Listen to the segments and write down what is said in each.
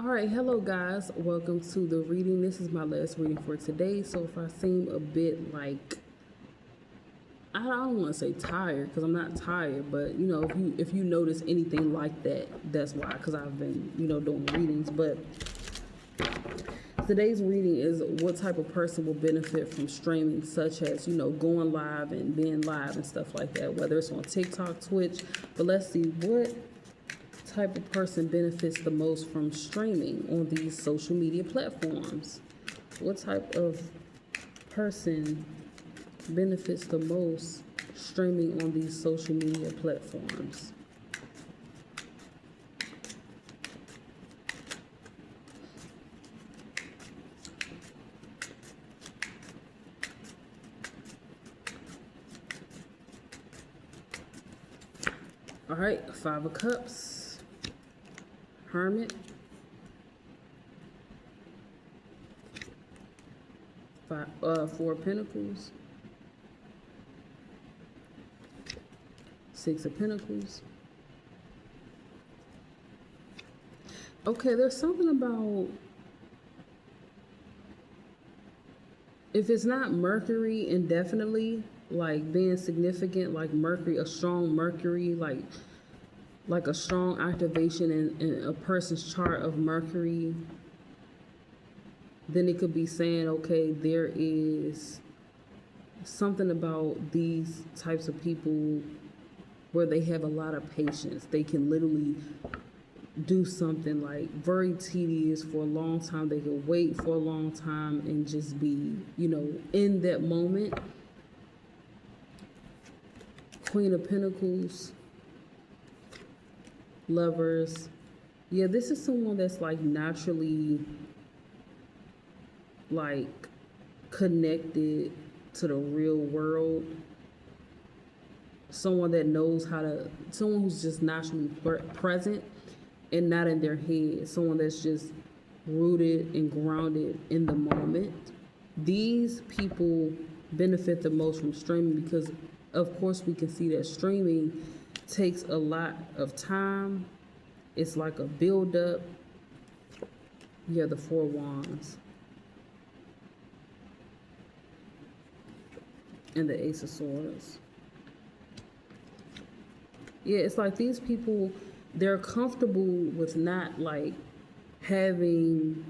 All right, hello guys. Welcome to the reading. This is my last reading for today. So if I seem a bit like I don't want to say tired because I'm not tired, but if you notice anything like that, that's why. Because I've been doing readings. But today's reading is what type of person will benefit from streaming, such as going live and being live and stuff like that. Whether it's on TikTok, Twitch. But let's see what type of person benefits the most from streaming on these social media platforms. What type of person benefits the most streaming on these social media platforms? All right, Five of Cups, Hermit, Four of Pentacles, Six of Pentacles. Okay, there's something about, if it's not Mercury indefinitely, like being significant, like Mercury, a strong Mercury, like a strong activation in a person's chart of Mercury, then it could be saying, okay, there is something about these types of people where they have a lot of patience. They can literally do something like very tedious for a long time. They can wait for a long time and just be, in that moment. Queen of Pentacles, Lovers. Yeah, this is someone that's like naturally like connected to the real world. Someone that knows someone who's just naturally present and not in their head. Someone that's just rooted and grounded in the moment. These people benefit the most from streaming because, of course, we can see that streaming takes a lot of time. It's like a build-up. You have the Four Wands and the Ace of Swords. Yeah, it's like these people, they're comfortable with not like having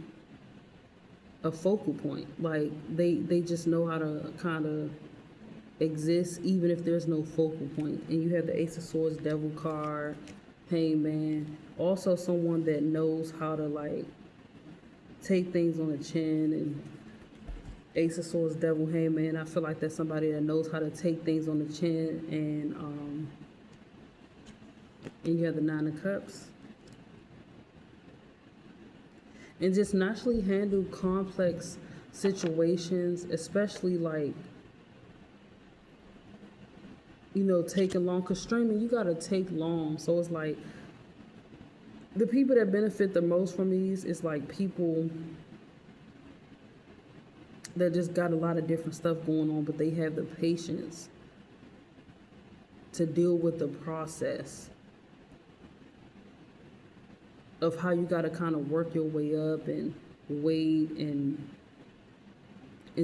a focal point. Like they just know how to kind of exist even if there's no focal point. And you have the Ace of Swords, Devil card, Hangman. Also someone that knows how to like take things on the chin. And Ace of Swords, Devil, Hangman. I feel like that's somebody that knows how to take things on the chin. And you have the Nine of Cups. And just naturally handle complex situations, especially like, taking long. Because streaming, you got to take long. So it's like the people that benefit the most from these is like people that just got a lot of different stuff going on, but they have the patience to deal with the process of how you got to kind of work your way up and wait and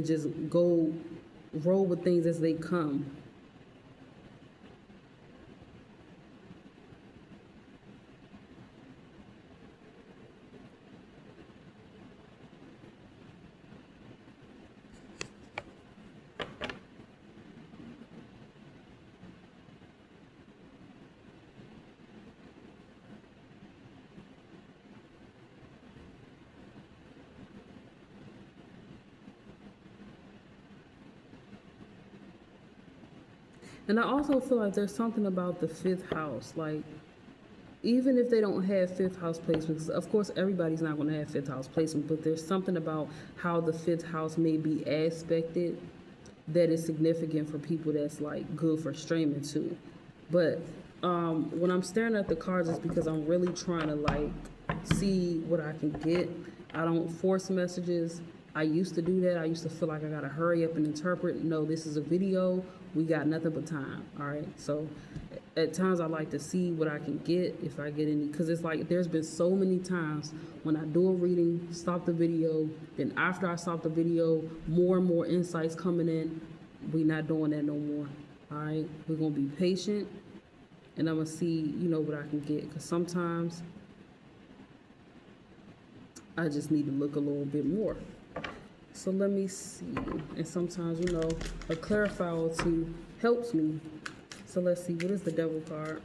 just go roll with things as they come. And I also feel like there's something about the fifth house. Like, even if they don't have fifth house placements, of course, everybody's not going to have fifth house placement, but there's something about how the fifth house may be aspected that is significant for people that's like good for streaming too. But when I'm staring at the cards, it's because I'm really trying to like see what I can get. I don't force messages. I used to do that. I used to feel like I gotta hurry up and interpret. No, this is a video. We got nothing but time. All right. So at times I like to see what I can get if I get any, because it's like there's been so many times when I do a reading, stop the video, then after I stop the video, more and more insights coming in. We not doing that no more. All right, we're gonna be patient, and I'm gonna see, what I can get, because sometimes I just need to look a little bit more. So let me see, and sometimes a clarifier or two helps me. So let's see, what is the devil card?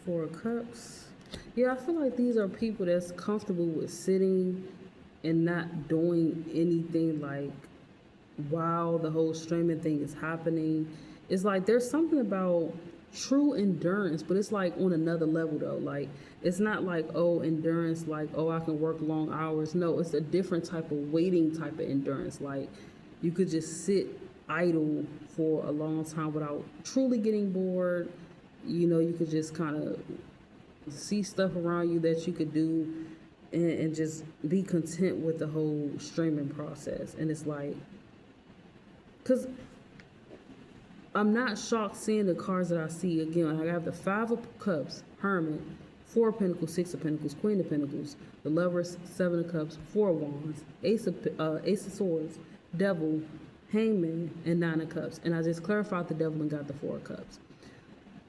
Four of Cups. Yeah, I feel like these are people that's comfortable with sitting and not doing anything like while the whole streaming thing is happening. It's like there's something about true endurance, but it's like on another level though. Like it's not like, oh, endurance, like, oh, I can work long hours. No, it's a different type of waiting type of endurance. Like you could just sit idle for a long time without truly getting bored. You could just kind of see stuff around you that you could do, and just be content with the whole streaming process. And it's like, because I'm not shocked seeing the cards that I see. Again, I have the Five of Cups, Hermit, Four of Pentacles, Six of Pentacles, Queen of Pentacles, the Lovers, Seven of Cups, Four of Wands, Ace of Swords, Devil, Hangman, and Nine of Cups. And I just clarified the Devil and got the Four of Cups.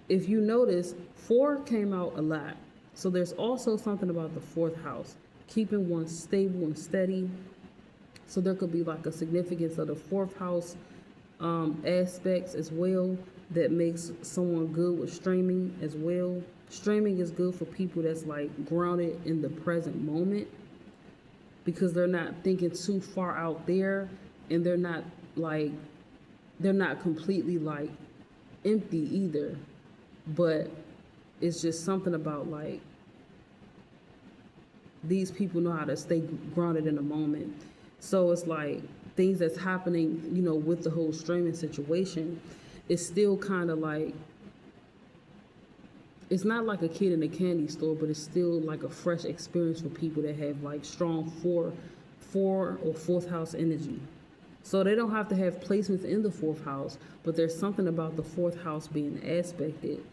If you notice, 4 came out a lot. So there's also something about the 4th house, keeping one stable and steady. So there could be like a significance of the 4th house aspects as well that makes someone good with streaming as well. Streaming is good for people that's like grounded in the present moment, because they're not thinking too far out there, and they're not completely like empty either. But it's just something about like these people know how to stay grounded in the moment. So it's like things that's happening, with the whole streaming situation, it's still kind of like, it's not like a kid in a candy store, but it's still like a fresh experience for people that have like strong four or 4th house energy. So they don't have to have placements in the 4th house, but there's something about the 4th house being aspected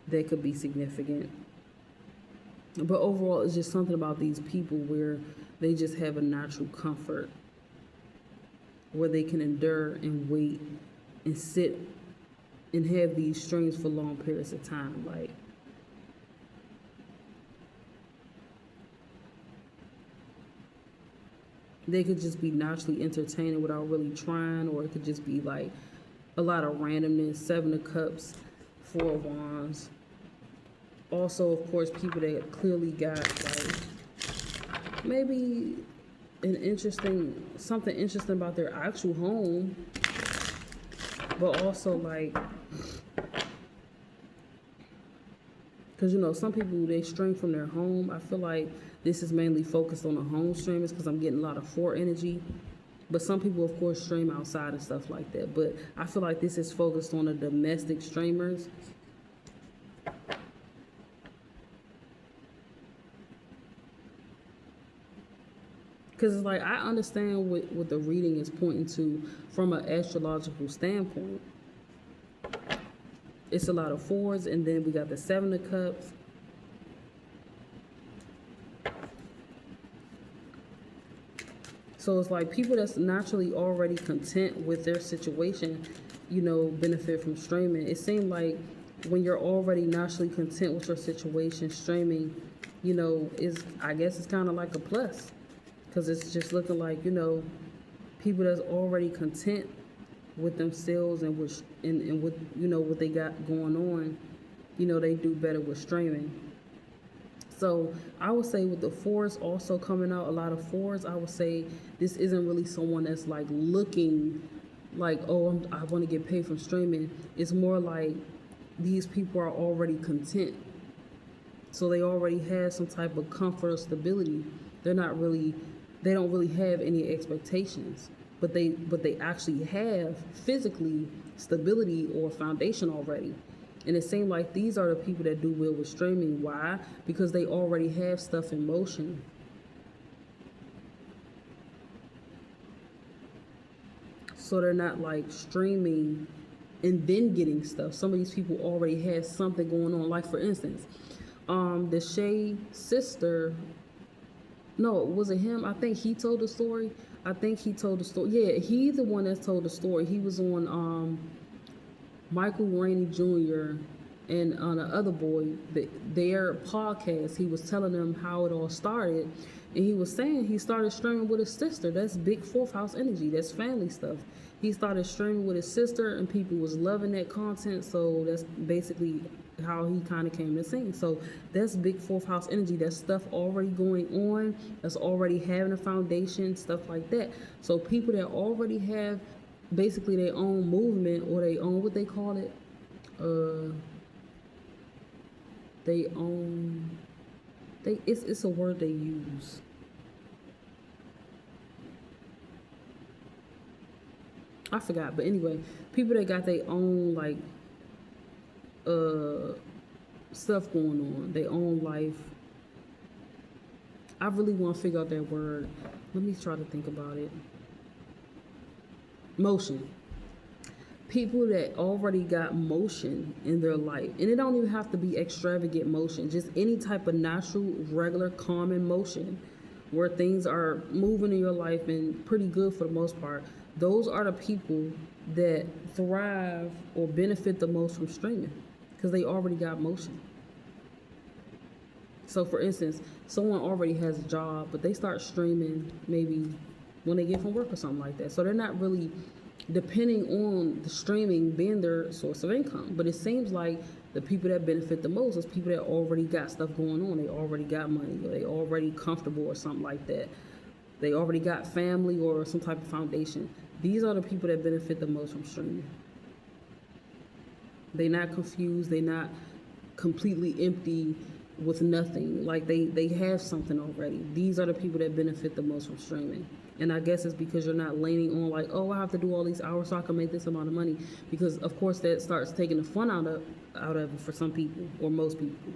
that could be significant. But overall, it's just something about these people where they just have a natural comfort, where they can endure and wait and sit and have these streams for long periods of time. Like, they could just be naturally entertaining without really trying, or it could just be like a lot of randomness. 7 of Cups, 4 of Wands. Also, of course, people that clearly got like maybe something interesting about their actual home, but also like, because some people, they stream from their home. I feel like this is mainly focused on the home streamers, because I'm getting a lot of 4 energy. But some people, of course, stream outside and stuff like that. But I feel like this is focused on the domestic streamers. Because it's like, I understand what the reading is pointing to from an astrological standpoint. It's a lot of 4s, and then we got the 7 of Cups. So it's like people that's naturally already content with their situation, benefit from streaming. It seemed like when you're already naturally content with your situation, streaming, I guess it's kind of like a plus. Because it's just looking like, people that's already content with themselves and with what they got going on, they do better with streaming. So I would say with the 4s also coming out, a lot of 4s, I would say this isn't really someone that's like looking like, oh, I want to get paid from streaming. It's more like these people are already content. So they already have some type of comfort or stability. They don't really have any expectations, but they actually have physically stability or foundation already. And it seemed like these are the people that do well with streaming. Why? Because they already have stuff in motion. So they're not like streaming and then getting stuff. Some of these people already have something going on. Like for instance, the Shay sister, no, was it him? I think he told the story. I think he told the story. Yeah, he's the one that told the story. He was on Michael Rainey Jr. and on the other boy, their podcast. He was telling them how it all started, and he was saying he started streaming with his sister. That's big fourth house energy. That's family stuff. He started streaming with his sister, and people was loving that content. So that's basically how he kind of came to sing. So that's big fourth house energy. That's stuff already going on. That's already having a foundation, stuff like that. So people that already have basically their own movement or they own what they call it, they own. It's a word they use. I forgot, but anyway, people that got their own like stuff going on, their own life. I really want to figure out that word. Let me try to think about it. Motion. People that already got motion in their life, and it don't even have to be extravagant motion, just any type of natural, regular, common motion where things are moving in your life and pretty good for the most part. Those are the people that thrive or benefit the most from streaming because they already got motion. So for instance, someone already has a job, but they start streaming maybe when they get from work or something like that. So they're not really depending on the streaming being their source of income. But it seems like the people that benefit the most is people that already got stuff going on. They already got money, or they already comfortable or something like that. They already got family or some type of foundation. These are the people that benefit the most from streaming. They're not confused. They're not completely empty with nothing. Like they have something already. These are the people that benefit the most from streaming. And I guess it's because you're not leaning on like, oh, I have to do all these hours so I can make this amount of money. Because of course that starts taking the fun out of it for some people or most people.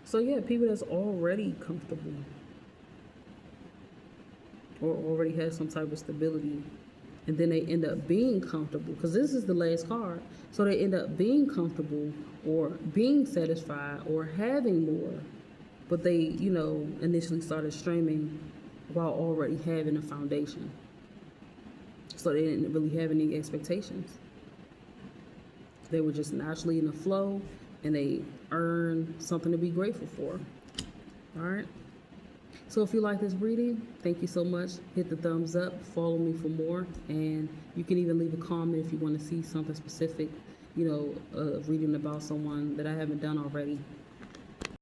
So yeah, people that's already comfortable or already has some type of stability, and then they end up being comfortable because this is the last card. So they end up being comfortable or being satisfied or having more, but they, initially started streaming while already having a foundation. So they didn't really have any expectations. They were just naturally in the flow and they earned something to be grateful for. All right. So if you like this reading, thank you so much. Hit the thumbs up, follow me for more, and you can even leave a comment if you want to see something specific, reading about someone that I haven't done already.